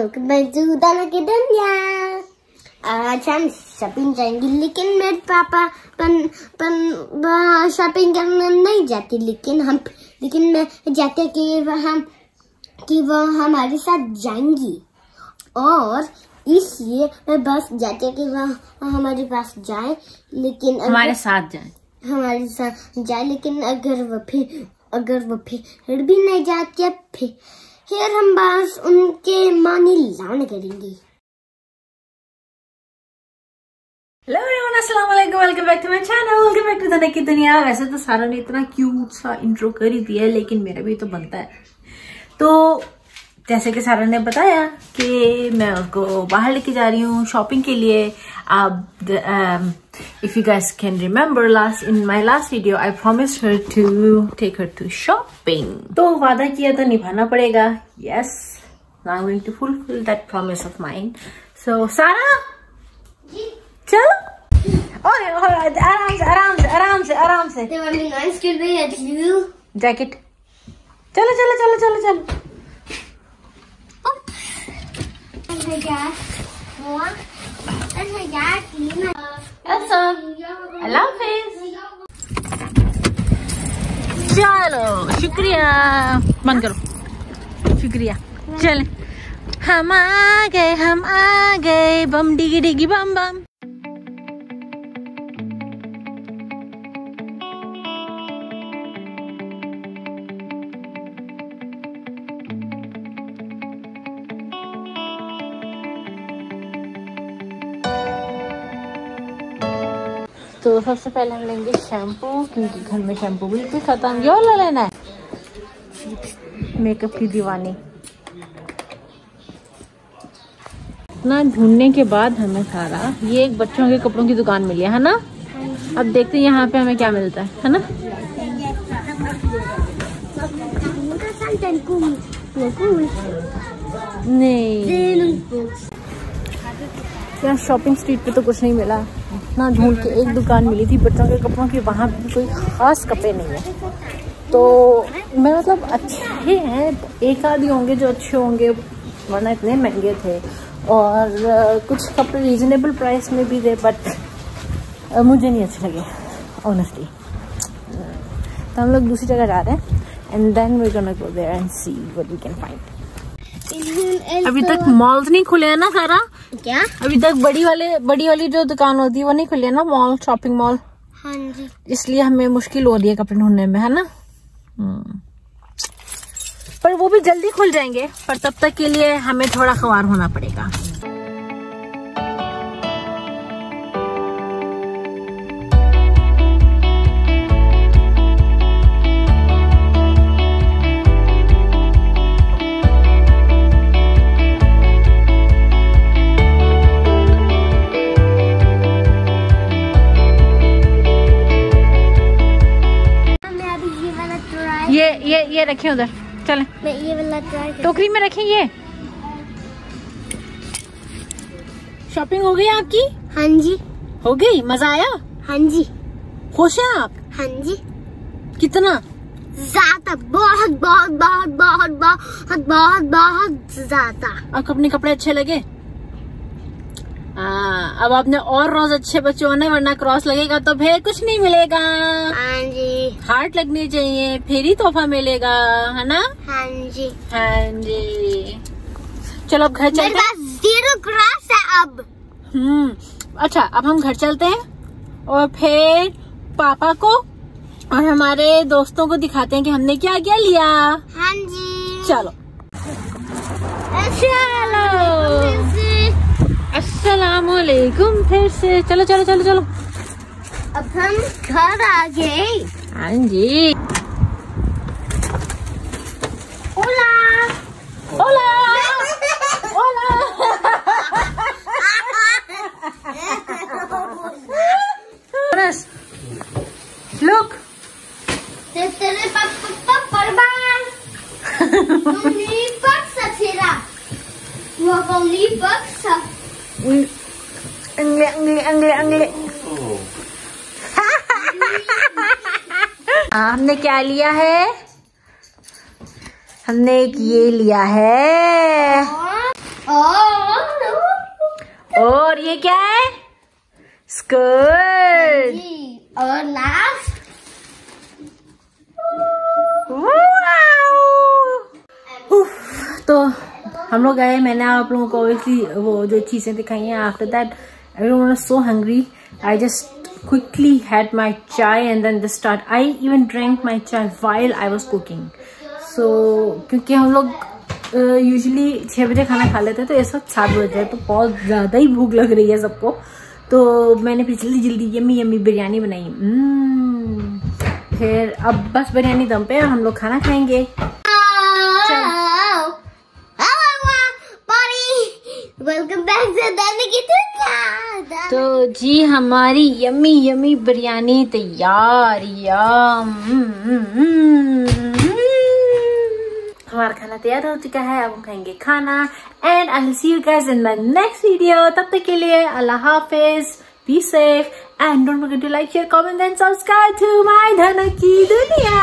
की दुनिया। आज हम शॉपिंग जाएंगे, लेकिन मेरे पापा शॉपिंग करने नहीं जाती, लेकिन मैं जाते कि वो हमारे साथ जाएंगी, और इसलिए मैं बस जाते कि वो हमारे पास जाए, लेकिन हमारे साथ जाए, लेकिन अगर वो फिर भी नहीं जाती, फिर हम बस उनके मानी लाने करेंगे। हेलो एवरीवन, अस्सलाम वालेकुम, welcome back to my channel, welcome back to Dhanak की दुनिया। वैसे तो सारा ने इतना क्यूट सा इंट्रो कर ही दिया है, लेकिन मेरा भी तो बनता है। तो जैसे कि सारा ने बताया कि मैं उसको बाहर लेके जा रही हूँ शॉपिंग के लिए। अब if you guys can remember in my last video I promised her to take her to shopping. तो वादा किया तो निभाना पड़ेगा। Yes, now I am going to fulfil that promise of mine. So सारा चलो, आराम से जैकेट, चलो। चलो, शुक्रिया, बंद करो, शुक्रिया। चले, हम आ गए, बम डिगी डिगी बम बम। तो सबसे पहले हम लेंगे शैम्पू, क्योंकि घर में शैम्पू बिल्कुल खत्म। ये वाला लेना है, मेकअप की दीवानी। इतना ढूंढने के बाद हमें सारा ये एक बच्चों के कपड़ों की दुकान मिली है ना। अब देखते हैं यहाँ पे हमें क्या मिलता है ना। नहीं, यहाँ शॉपिंग स्ट्रीट पे तो कुछ नहीं मिला। इतना ढूंढ के एक दुकान मिली थी बच्चों के कपड़ों की, वहाँ भी कोई खास कपड़े नहीं है। तो मैं मतलब अच्छे हैं, एक आधे होंगे जो अच्छे होंगे, वरना इतने महंगे थे। और कुछ कपड़े रीजनेबल प्राइस में भी थे, बट मुझे नहीं अच्छे लगे ऑनेस्टली। तो हम लोग दूसरी जगह जा रहे हैं, and then we gonna go there and see what we can find. अभी तक मॉल्स नहीं खुले हैं ना सारा? क्या अभी तक बड़ी वाली जो दुकान होती है वो नहीं खुली है ना, मॉल, शॉपिंग मॉल। हाँ जी, इसलिए हमें मुश्किल हो रही है कपड़े ढूंढने में, है ना। पर वो भी जल्दी खुल जाएंगे, पर तब तक के लिए हमें थोड़ा ख्वार होना पड़ेगा। ये रखें उधर, चलें। मैं ये वाला ट्राई टोकरी में रखें। ये शॉपिंग हो गई आपकी? हाँ जी, हो गई। मजा आया? हाँ जी। खुश हैं आप? हाँ जी। कितना? ज्यादा, बहुत ज्यादा। आपको अपने कपड़े अच्छे लगे? अब आपने और रोज अच्छे बच्चे होने, वरना क्रॉस लगेगा तो फिर कुछ नहीं मिलेगा। हाँ जी। हार्ट लगनी चाहिए, फिर ही तोहफा मिलेगा, है ना। हाँ जी, हाँ जी। चलो अब घर चलते हैं। 0 क्रॉस है अब। अच्छा, अब हम घर चलते हैं और फिर पापा को और हमारे दोस्तों को दिखाते हैं कि हमने क्या क्या लिया। हाँ जी, चलो। अस्सलामुअलैकुम फिर से। चलो। अब हम घर आ गए। हाँ जी। ओला। Look. Tetere papa parban. Lipat sa sira. Wakang lipat sa. अंगले। हमने क्या लिया है? हमने एक ये लिया है। ये क्या है? स्कर्ट। और लास्ट तो हम लोग गए, मैंने आप लोगों को ऑब्वियसली वो जो चीजें दिखाई हैं। After that everyone was so hungry. I just quickly had my chai and then just start. I even drank my chai while I was cooking. So क्योंकि हम लोग यूजुअली 6 बजे खाना खा लेते हैं, तो इस वक्त 7 बजे है, तो बहुत ज्यादा ही भूख लग रही है सबको। तो मैंने पिछली जल्दी यम्मी यम्मी बिरयानी बनाई। फिर अब बस बिरयानी दम पे और हम लोग खाना खाएंगे। वेलकम बैक टू दादी की दुनिया। तो जी हमारी यम्मी यम्मी बिरयानी तैयार। हमारा खाना तैयार हो चुका है, अब हम खाएंगे खाना। And I will see you guys in my next video. तब तक के लिए अल्लाह हाफिज, be safe and don't forget to like, share, comment and subscribe to my Dhan ki दुनिया।